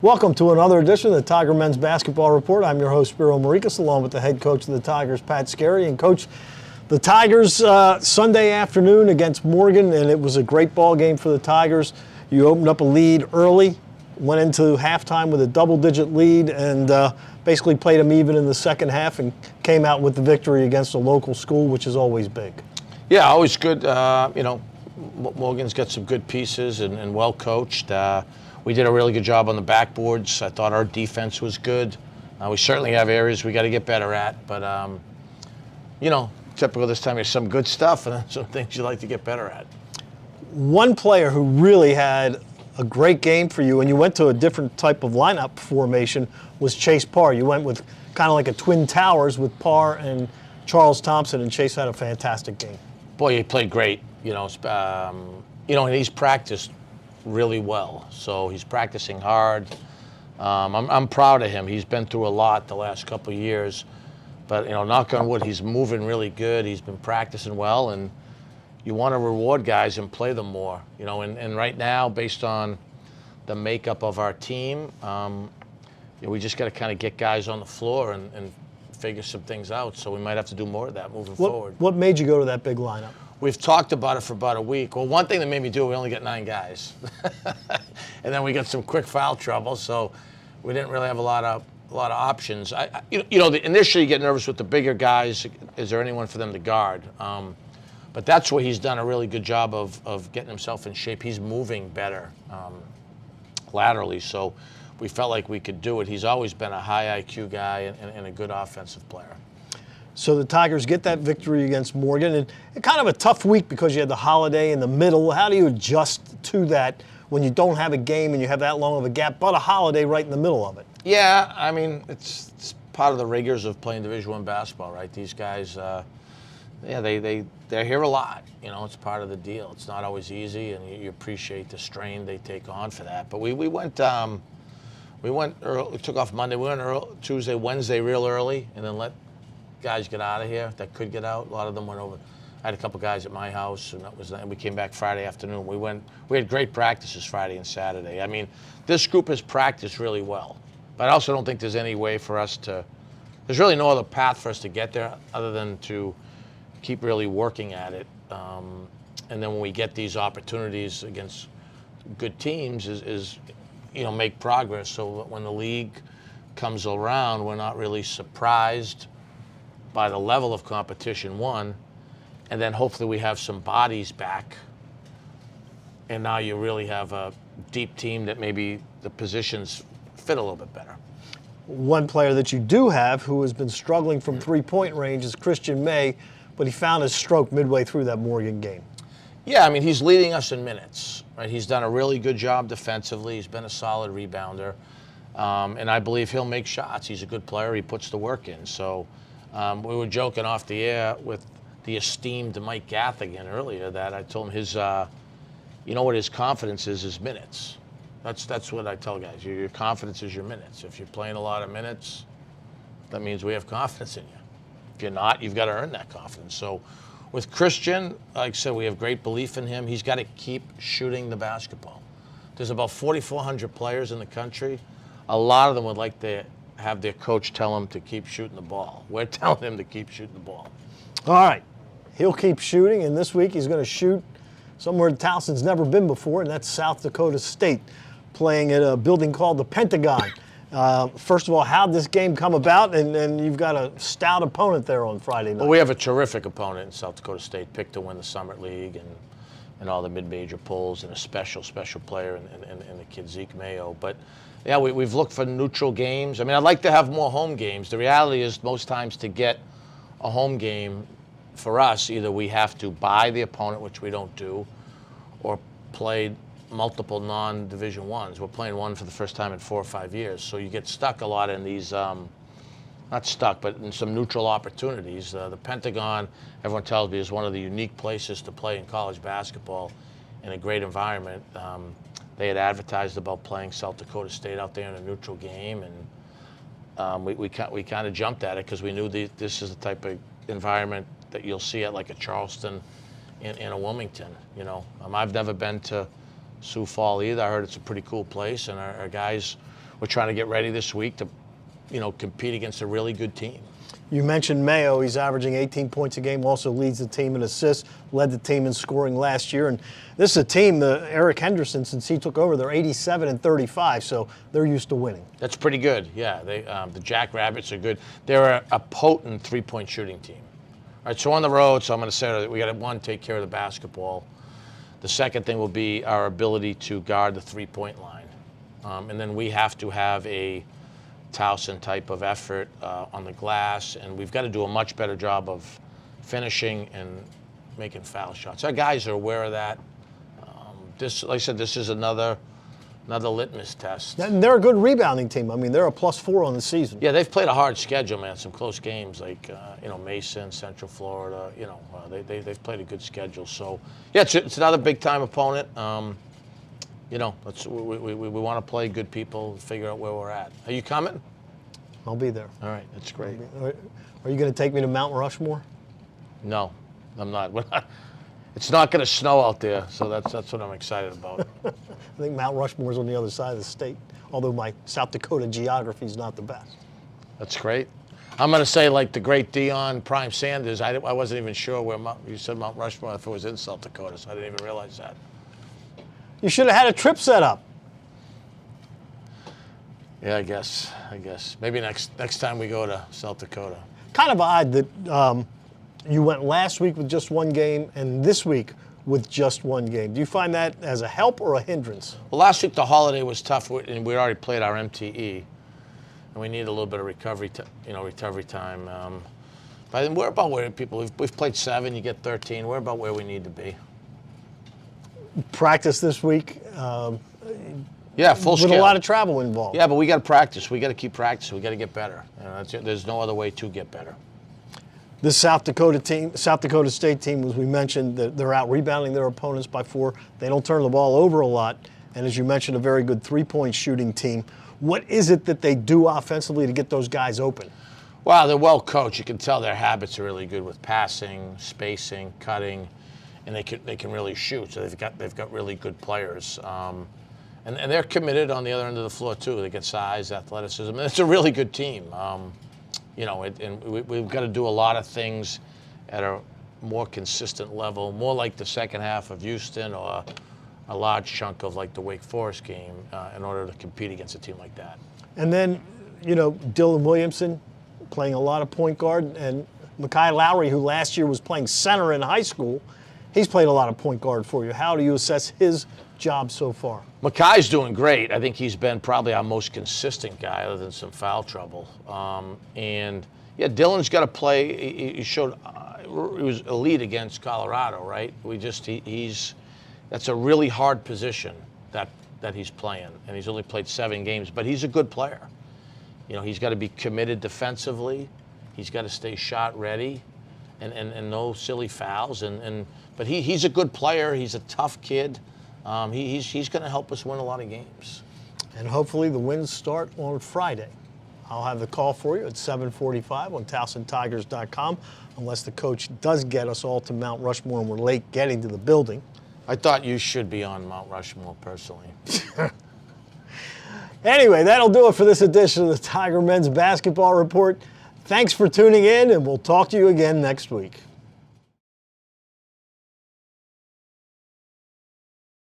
Welcome to another edition of the Tiger Men's Basketball Report. I'm your host, Spiro Marikas, along with the head coach of the Tigers, Pat Scarry. And Coach, the Tigers Sunday afternoon against Morgan, and it was a great ball game for the Tigers. You opened up a lead early, went into halftime with a double-digit lead, and basically played them even in the second half and came out with the victory against a local school, which is always big. Yeah, always good. Morgan's got some good pieces and well coached. We did a really good job on the backboards. I thought our defense was good. We certainly have areas we got to get better at, but typical this time, there's some good stuff and then some things you like to get better at. One player who really had a great game for you, and you went to a different type of lineup formation, was Chase Parr. You went with kind of like a twin towers with Parr and Charles Thompson, and Chase had a fantastic game. Boy, he played great. And he's practiced really well. So he's practicing hard. I'm proud of him. He's been through a lot the last couple of years, but knock on wood, he's moving really good. He's been practicing well, and you want to reward guys and play them more. And right now, based on the makeup of our team, we just got to kind of get guys on the floor and figure some things out. So we might have to do more of that moving forward. What made you go to that big lineup? We've talked about it for about a week. Well, one thing that made me do it, we only got 9 guys. And then we got some quick foul trouble, so we didn't really have a lot of options. Initially you get nervous with the bigger guys. Is there anyone for them to guard? But that's where he's done a really good job of getting himself in shape. He's moving better laterally, so we felt like we could do it. He's always been a high IQ guy and a good offensive player. So the Tigers get that victory against Morgan, and kind of a tough week because you had the holiday in the middle. How do you adjust to that when you don't have a game and you have that long of a gap, but a holiday right in the middle of it? Yeah, I mean, it's part of the rigors of playing Division I basketball, right? These guys, they're here a lot. It's part of the deal. It's not always easy, and you appreciate the strain they take on for that. But we went early, we took off Monday. We went early, Tuesday, Wednesday real early, and then let guys get out of here that could get out. A lot of them went over. I had a couple guys at my house, and we came back Friday afternoon. We had great practices Friday and Saturday. I mean, this group has practiced really well, but I also don't think there's any way for us to. There's really no other path for us to get there other than to keep really working at it. And then when we get these opportunities against good teams, is make progress. So when the league comes around, we're not really surprised by the level of competition, one, and then hopefully we have some bodies back, and now you really have a deep team that maybe the positions fit a little bit better. One player that you do have who has been struggling from three-point range is Christian May, but he found his stroke midway through that Morgan game. Yeah, I mean, he's leading us in minutes, right? He's done a really good job defensively. He's been a solid rebounder, and I believe he'll make shots. He's a good player. He puts the work in, so we were joking off the air with the esteemed Mike Gathigan earlier that I told him his, what his confidence is minutes. That's what I tell guys. Your confidence is your minutes. If you're playing a lot of minutes, that means we have confidence in you. If you're not, you've got to earn that confidence. So with Christian, like I said, we have great belief in him. He's got to keep shooting the basketball. There's about 4,400 players in the country. A lot of them would like to have their coach tell him to keep shooting the ball. We're telling him to keep shooting the ball. All right. He'll keep shooting, and this week he's going to shoot somewhere Towson's never been before, and that's South Dakota State, playing at a building called the Pentagon. First of all, how'd this game come about? And you've got a stout opponent there on Friday night. Well, we have a terrific opponent in South Dakota State, picked to win the Summit League and all the mid-major polls, and a special player in the kid Zeke Mayo. But yeah, we've looked for neutral games. I mean, I'd like to have more home games. The reality is most times to get a home game for us, either we have to buy the opponent, which we don't do, or play multiple non-Division I's. We're playing one for the first time in 4 or 5 years. So you get stuck a lot in these, not stuck, but in some neutral opportunities. The Pentagon, everyone tells me, is one of the unique places to play in college basketball in a great environment. They had advertised about playing South Dakota State out there in a neutral game, and we kind of jumped at it because we knew this is the type of environment that you'll see at like a Charleston in a Wilmington. I've never been to Sioux Falls either. I heard it's a pretty cool place, and our guys we're trying to get ready this week to, compete against a really good team. You mentioned Mayo. He's averaging 18 points a game, also leads the team in assists, led the team in scoring last year. And this is a team, Eric Henderson, since he took over, they're 87-35, so they're used to winning. That's pretty good, yeah. The Jackrabbits are good. They're a potent three-point shooting team. All right, so on the road, so I'm going to say that we got to, one, take care of the basketball. The second thing will be our ability to guard the three-point line. And then we have to have a Towson type of effort on the glass, and we've got to do a much better job of finishing and making foul shots. Our guys are aware of that. Like I said, this is another litmus test. And they're a good rebounding team. I mean, they're a +4 on the season. Yeah, they've played a hard schedule, man. Some close games like Mason, Central Florida. They've played a good schedule. So yeah, it's another big time opponent. We want to play good people, figure out where we're at. Are you coming? I'll be there. All right, that's great. Are you going to take me to Mount Rushmore? No, I'm not. It's not going to snow out there, so that's what I'm excited about. I think Mount Rushmore's on the other side of the state, although my South Dakota geography is not the best. That's great. I'm going to say, like the great Deion Prime Sanders, I wasn't even sure where you said Mount Rushmore, if it was in South Dakota, so I didn't even realize that. You should have had a trip set up. Yeah, I guess. Maybe next time we go to South Dakota. Kind of odd that you went last week with just one game and this week with just one game. Do you find that as a help or a hindrance? Well, last week the holiday was tough, and we already played our MTE, and we need a little bit of recovery time. But we're about where we've played 7, you get 13. We're about where we need to be. Practice this week. Yeah, full scale. With a lot of travel involved. Yeah, but we got to practice. We got to keep practicing. We got to get better. There's no other way to get better. This South Dakota State team, as we mentioned, they're out rebounding their opponents by 4. They don't turn the ball over a lot. And as you mentioned, a very good three-point shooting team. What is it that they do offensively to get those guys open? Wow, they're well coached. You can tell their habits are really good with passing, spacing, cutting, and they can really shoot. So they've got really good players. And they're committed on the other end of the floor too. They get size, athleticism. And it's a really good team. And we've got to do a lot of things at a more consistent level, more like the second half of Houston or a large chunk of like the Wake Forest game in order to compete against a team like that. And then, Dylan Williamson playing a lot of point guard, and Mekhi Lowry, who last year was playing center in high school, he's played a lot of point guard for you. How do you assess his job so far? Mekhi's doing great. I think he's been probably our most consistent guy, other than some foul trouble. And yeah, Dylan's got to play. He showed he was elite against Colorado, right? That's a really hard position that he's playing, and he's only played 7 games, but he's a good player. He's got to be committed defensively. He's got to stay shot ready, and no silly fouls. But he's a good player. He's a tough kid. He's going to help us win a lot of games. And hopefully the wins start on Friday. I'll have the call for you at 7:45 on TowsonTigers.com, unless the coach does get us all to Mount Rushmore and we're late getting to the building. I thought you should be on Mount Rushmore personally. Anyway, that'll do it for this edition of the Tiger Men's Basketball Report. Thanks for tuning in, and we'll talk to you again next week.